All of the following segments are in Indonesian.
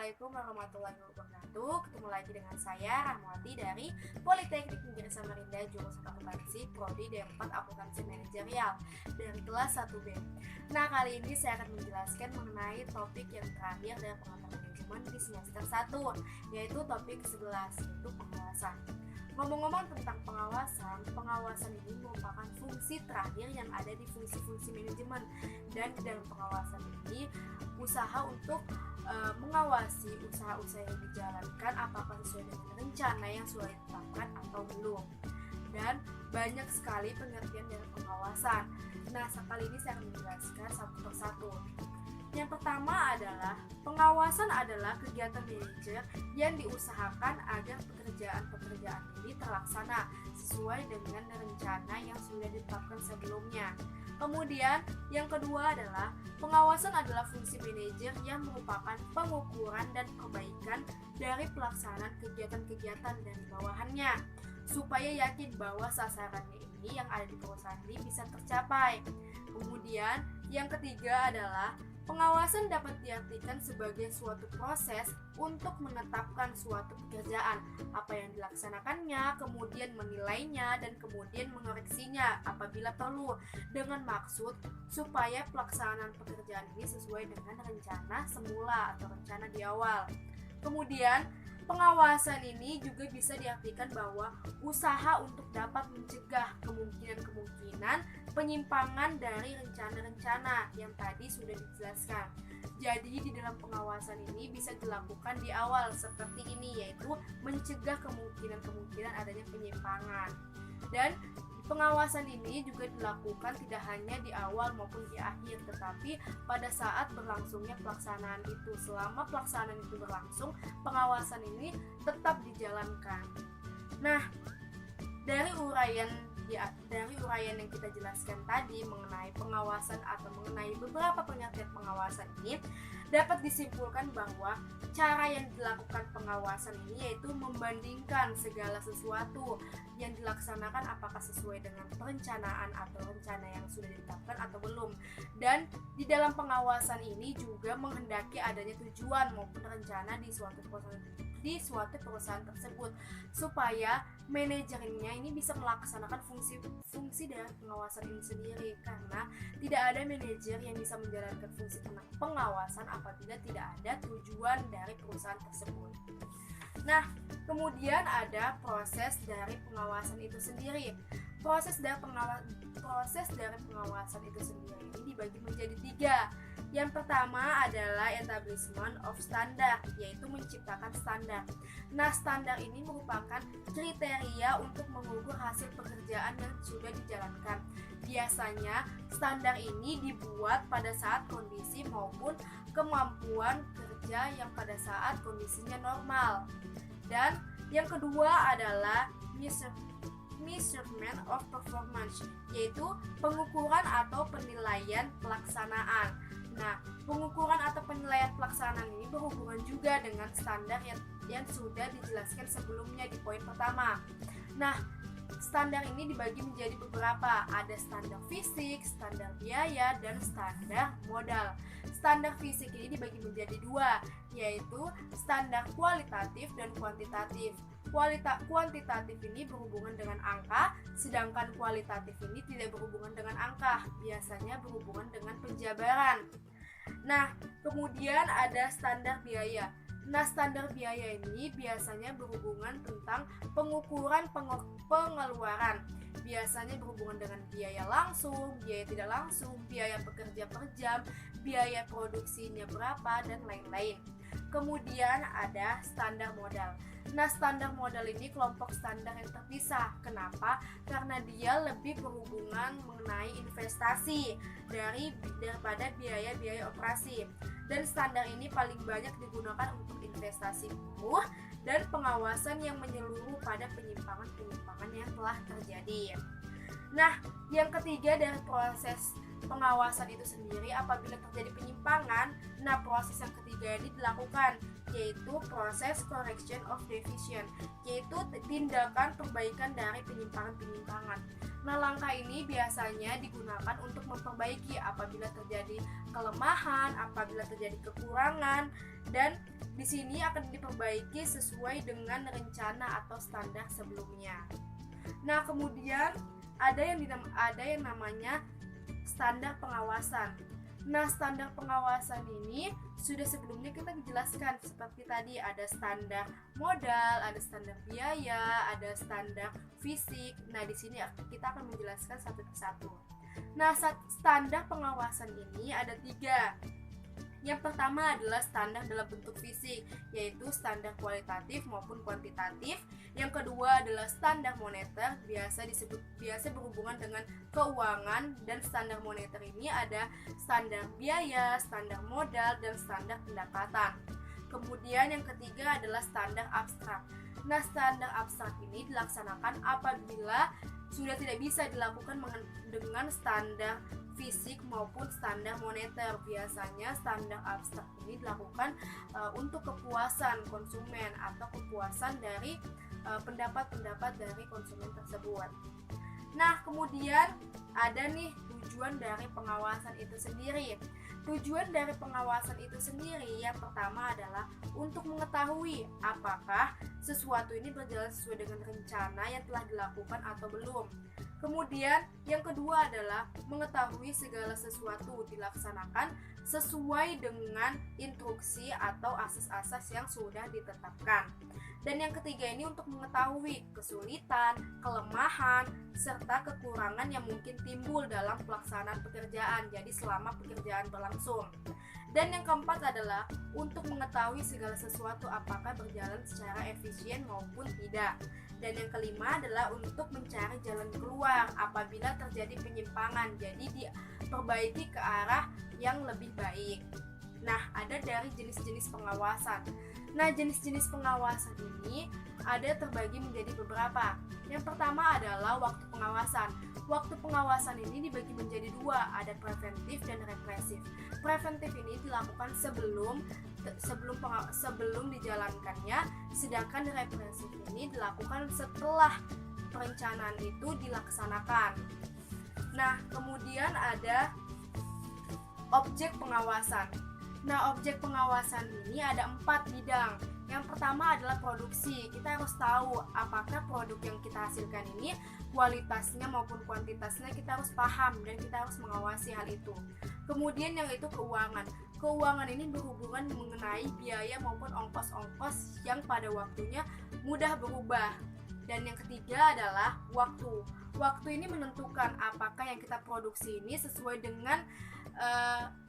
Assalamualaikum warahmatullahi wabarakatuh. Ketemu lagi dengan saya Rahmawati dari Politeknik Negeri Samarinda, jurusan Akuntansi, Prodi D4 Akuntansi Manajerial dari kelas 1B. Nah, kali ini saya akan menjelaskan mengenai topik yang terakhir dari pengetahuan manajemen di semester 1, yaitu topik ke-11, yaitu pengawasan. Ngomong-ngomong tentang pengawasan ini merupakan fungsi terakhir yang ada di fungsi-fungsi manajemen, dan dalam pengawasan ini usaha untuk mengawasi usaha-usaha yang dijalankan apakah sesuai dengan rencana yang sudah ditetapkan atau belum. Dan banyak sekali pengertian dari pengawasan. Nah, kali ini saya akan menjelaskan satu persatu. Yang pertama adalah pengawasan adalah kegiatan manajer yang diusahakan agar pekerjaan-pekerjaan ini terlaksana sesuai dengan rencana yang sudah ditetapkan sebelumnya. Kemudian yang kedua adalah pengawasan adalah fungsi manajer yang merupakan pengukuran dan perbaikan dari pelaksanaan kegiatan-kegiatan dari bawahannya supaya yakin bahwa sasarannya ini yang ada di perusahaan ini bisa tercapai. Kemudian yang ketiga adalah pengawasan dapat diartikan sebagai suatu proses untuk menetapkan suatu pekerjaan, apa yang dilaksanakannya, kemudian menilainya, dan kemudian mengoreksinya apabila perlu, dengan maksud supaya pelaksanaan pekerjaan ini sesuai dengan rencana semula atau rencana di awal. Kemudian pengawasan ini juga bisa diartikan bahwa usaha untuk dapat mencegah kemungkinan-kemungkinan penyimpangan dari rencana-rencana yang tadi sudah dijelaskan. Jadi di dalam pengawasan ini bisa dilakukan di awal seperti ini, yaitu mencegah kemungkinan-kemungkinan adanya penyimpangan. Dan pengawasan ini juga dilakukan tidak hanya di awal maupun di akhir, tetapi pada saat berlangsungnya pelaksanaan itu. Selama pelaksanaan itu berlangsung, pengawasan ini tetap dijalankan. Nah, dari uraian yang kita jelaskan tadi mengenai pengawasan atau mengenai beberapa pengertian pengawasan ini, dapat disimpulkan bahwa cara yang dilakukan pengawasan ini yaitu membandingkan segala sesuatu yang dilaksanakan apakah sesuai dengan perencanaan atau rencana yang sudah ditetapkan atau belum. Dan di dalam pengawasan ini juga menghendaki adanya tujuan maupun rencana di suatu perusahaan tersebut supaya manajernya ini bisa melaksanakan fungsi dari pengawasan ini sendiri, karena tidak ada manajer yang bisa menjalankan fungsi pengawasan apabila tidak ada tujuan dari perusahaan tersebut. Nah, kemudian ada proses dari pengawasan itu sendiri. Proses dari pengawasan itu sendiri ini dibagi menjadi 3. Yang pertama adalah establishment of standard, yaitu menciptakan standar. Nah, standar ini merupakan kriteria untuk mengukur hasil pekerjaan yang sudah dijalankan. Biasanya, standar ini dibuat pada saat kondisi maupun kemampuan kerja yang pada saat kondisinya normal. Dan yang kedua adalah measurement of performance, yaitu pengukuran atau penilaian pelaksanaan. Nah, pengukuran atau penilaian pelaksanaan ini berhubungan juga dengan standar yang sudah dijelaskan sebelumnya di poin pertama. Nah, standar ini dibagi menjadi beberapa. Ada standar fisik, standar biaya, dan standar modal. Standar fisik ini dibagi menjadi 2, yaitu standar kualitatif dan kuantitatif. Kuantitatif ini berhubungan dengan angka, sedangkan kualitatif ini tidak berhubungan dengan angka, biasanya berhubungan dengan penjabaran. Nah, kemudian ada standar biaya. Nah, standar biaya ini biasanya berhubungan tentang pengukuran pengeluaran. Biasanya berhubungan dengan biaya langsung, biaya tidak langsung, biaya pekerja per jam, biaya produksinya berapa, dan lain-lain. Kemudian ada standar modal. Nah, standar modal ini kelompok standar yang terpisah. Kenapa? Karena dia lebih berhubungan mengenai investasi daripada biaya-biaya operasi. Dan standar ini paling banyak digunakan untuk investasi murah dan pengawasan yang menyeluruh pada penyimpangan-penyimpangan yang telah terjadi. Nah, yang ketiga dari proses pengawasan itu sendiri, apabila terjadi penyimpangan, nah proses yang ketiga ini dilakukan, yaitu proses correction of deviation, yaitu tindakan perbaikan dari penyimpangan-penyimpangan. Nah, langkah ini biasanya digunakan untuk memperbaiki apabila terjadi kelemahan, apabila terjadi kekurangan, dan di sini akan diperbaiki sesuai dengan rencana atau standar sebelumnya. Nah, kemudian ada yang namanya standar pengawasan. Nah, standar pengawasan ini sudah sebelumnya kita dijelaskan seperti tadi, ada standar modal, ada standar biaya, ada standar fisik. Nah, di sini kita akan menjelaskan satu persatu. Nah, standar pengawasan ini ada 3. Yang pertama adalah standar dalam bentuk fisik, yaitu standar kualitatif maupun kuantitatif. Yang kedua adalah standar moneter, biasa berhubungan dengan keuangan, dan standar moneter ini ada standar biaya, standar modal, dan standar pendapatan. Kemudian yang ketiga adalah standar abstrak. Nah, standar abstrak ini dilaksanakan apabila sudah tidak bisa dilakukan dengan standar fisik maupun standar moneter. Biasanya standar abstrak ini dilakukan untuk kepuasan konsumen atau kepuasan dari pendapat-pendapat dari konsumen tersebut. Nah, kemudian ada nih tujuan dari pengawasan itu sendiri. Tujuan dari pengawasan itu sendiri yang pertama adalah untuk mengetahui apakah sesuatu ini berjalan sesuai dengan rencana yang telah dilakukan atau belum. Kemudian yang kedua adalah mengetahui segala sesuatu dilaksanakan sesuai dengan instruksi atau asas-asas yang sudah ditetapkan. Dan yang ketiga ini untuk mengetahui kesulitan, kelemahan, serta kekurangan yang mungkin timbul dalam pelaksanaan pekerjaan, jadi selama pekerjaan berlangsung. Dan yang keempat adalah untuk mengetahui segala sesuatu apakah berjalan secara efisien maupun tidak. Dan yang kelima adalah untuk mencari jalan keluar apabila terjadi penyimpangan, jadi diperbaiki ke arah yang lebih baik. Nah, ada dari jenis-jenis pengawasan. Nah, jenis-jenis pengawasan ini ada terbagi menjadi beberapa. Yang pertama adalah waktu pengawasan. Waktu pengawasan ini dibagi menjadi 2, ada preventif dan represif. Preventif ini dilakukan sebelum dijalankannya, sedangkan represif ini dilakukan setelah perencanaan itu dilaksanakan. Nah, kemudian ada objek pengawasan. Nah, objek pengawasan ini ada 4 bidang. Yang pertama adalah produksi. Kita harus tahu apakah produk yang kita hasilkan ini kualitasnya maupun kuantitasnya kita harus paham dan kita harus mengawasi hal itu. Kemudian yang itu keuangan. Keuangan ini berhubungan mengenai biaya maupun ongkos-ongkos yang pada waktunya mudah berubah. Dan yang ketiga adalah waktu. Waktu ini menentukan apakah yang kita produksi ini sesuai dengan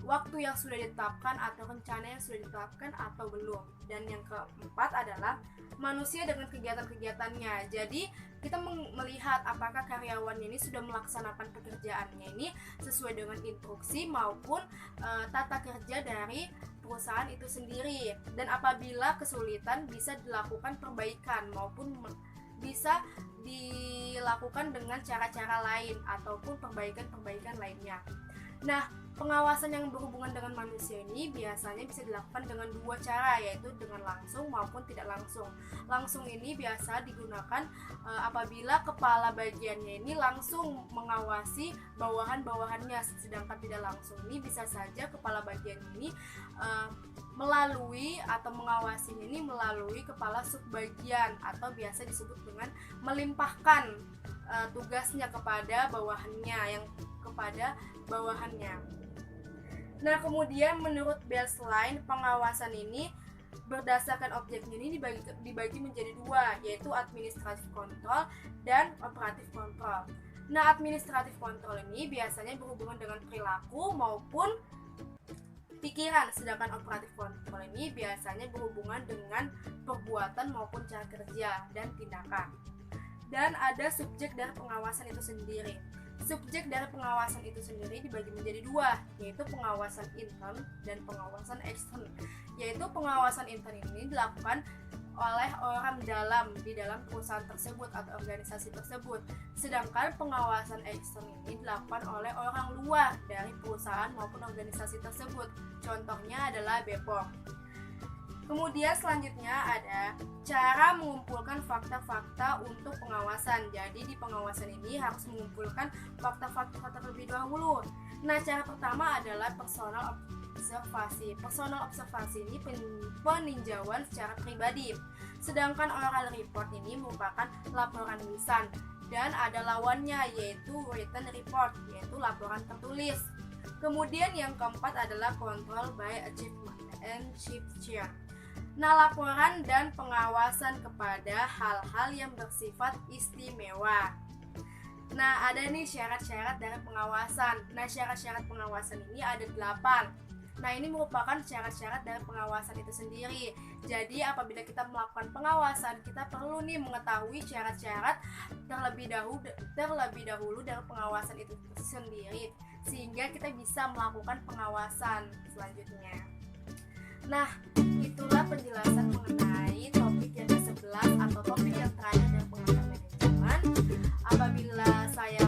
waktu yang sudah ditetapkan atau rencana yang sudah ditetapkan atau belum. Dan yang keempat adalah manusia dengan kegiatan-kegiatannya. Jadi kita melihat apakah karyawannya ini sudah melaksanakan pekerjaannya ini sesuai dengan instruksi maupun tata kerja dari perusahaan itu sendiri. Dan apabila kesulitan bisa dilakukan perbaikan maupun bisa dilakukan dengan cara-cara lain ataupun perbaikan-perbaikan lainnya. Nah, pengawasan yang berhubungan dengan manusia ini biasanya bisa dilakukan dengan 2 cara, yaitu dengan langsung maupun tidak langsung. Langsung ini biasa digunakan apabila kepala bagiannya ini langsung mengawasi bawahan-bawahannya, sedangkan tidak langsung ini bisa saja kepala bagian ini melalui atau mengawasi ini melalui kepala subbagian atau biasa disebut dengan melimpahkan tugasnya kepada bawahannya Nah, kemudian menurut baseline pengawasan ini berdasarkan objeknya ini dibagi menjadi 2, yaitu administratif kontrol dan operatif kontrol. Nah, administratif kontrol ini biasanya berhubungan dengan perilaku maupun pikiran, sedangkan operatif kontrol ini biasanya berhubungan dengan perbuatan maupun cara kerja dan tindakan. Dan ada subjek dari pengawasan itu sendiri. Subjek dari pengawasan itu sendiri dibagi menjadi 2, yaitu pengawasan intern dan pengawasan ekstern. Yaitu pengawasan intern ini dilakukan oleh orang di dalam perusahaan tersebut atau organisasi tersebut, sedangkan pengawasan ekstern ini dilakukan oleh orang luar dari perusahaan maupun organisasi tersebut. Contohnya adalah BPOM. Kemudian selanjutnya ada cara mengumpulkan fakta-fakta untuk pengawasan. Jadi di pengawasan ini harus mengumpulkan fakta-fakta terlebih dahulu. Nah, cara pertama adalah personal observasi. Personal observasi ini peninjauan secara pribadi. Sedangkan oral report ini merupakan laporan lisan. Dan ada lawannya yaitu written report, yaitu laporan tertulis. Kemudian yang keempat adalah control by achievement and share. Nah, laporan dan pengawasan kepada hal-hal yang bersifat istimewa. Nah, ada nih syarat-syarat dari pengawasan. Nah, syarat-syarat pengawasan ini ada 8. Nah, ini merupakan syarat-syarat dari pengawasan itu sendiri. Jadi, apabila kita melakukan pengawasan, kita perlu nih mengetahui syarat-syarat terlebih dahulu dari pengawasan itu sendiri, sehingga kita bisa melakukan pengawasan selanjutnya. Nah, itulah penjelasan mengenai topik yang ke-11 atau topik yang terakhir dari pengawasan manajemen. Apabila saya